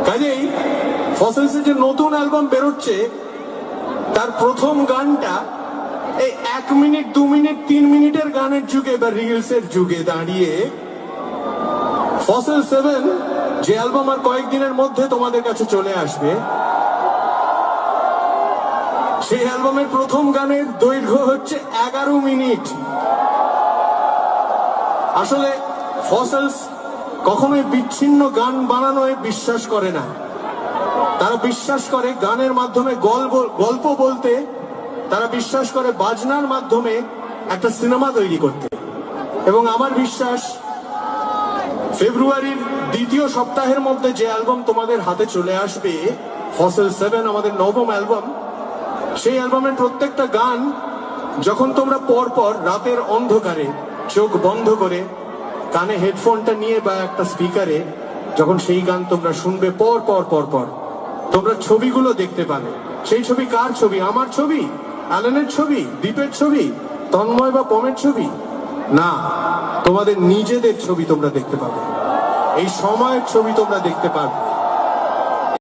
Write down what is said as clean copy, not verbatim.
কাজেই ফসিলসের যে নতুন অ্যালবাম বেরোচ্ছে তার প্রথম গানটা এই 1 মিনিট 2 মিনিট 3 মিনিটের গানের যুগে বা রিলসের যুগে দাঁড়িয়ে ফসিল 7 যে অ্যালবাম আর কয়েকদিনের মধ্যে তোমাদের কাছে চলে আসবে, সেই অ্যালবামের প্রথম গানের দৈর্ঘ্য হচ্ছে 11 মিনিট। আসলে ফসিলস কখনোই বিচ্ছিন্ন গান বানানোয় বিশ্বাস করে না। তারা বিশ্বাস করে গানের মাধ্যমে গল্প বলতে, তারা বিশ্বাস করে বাজনার মাধ্যমে একটা সিনেমা তৈরি করতে। এবং আমার বিশ্বাস ফেব্রুয়ারির দ্বিতীয় সপ্তাহের মধ্যে যে অ্যালবাম তোমাদের হাতে চলে আসবে, ফসিল 7 আমাদের নবম অ্যালবাম, সেই অ্যালবামের প্রত্যেকটা গান যখন তোমরা পরপর রাতের অন্ধকারে চোখ বন্ধ করে কানে হেডফোনটা নিয়ে বা একটা স্পিকারে যখন সেই গান তোমরা শুনবে পর পর পর পর, তোমরা ছবিগুলো দেখতে পাবে। সেই ছবি কার ছবি? আমার ছবি, অ্যালেনের ছবি, দীপের ছবি, তন্ময় বা পমের ছবি না, তোমাদের নিজেদের ছবি তোমরা দেখতে পাবে, এই সময়ের ছবি তোমরা দেখতে পাবে।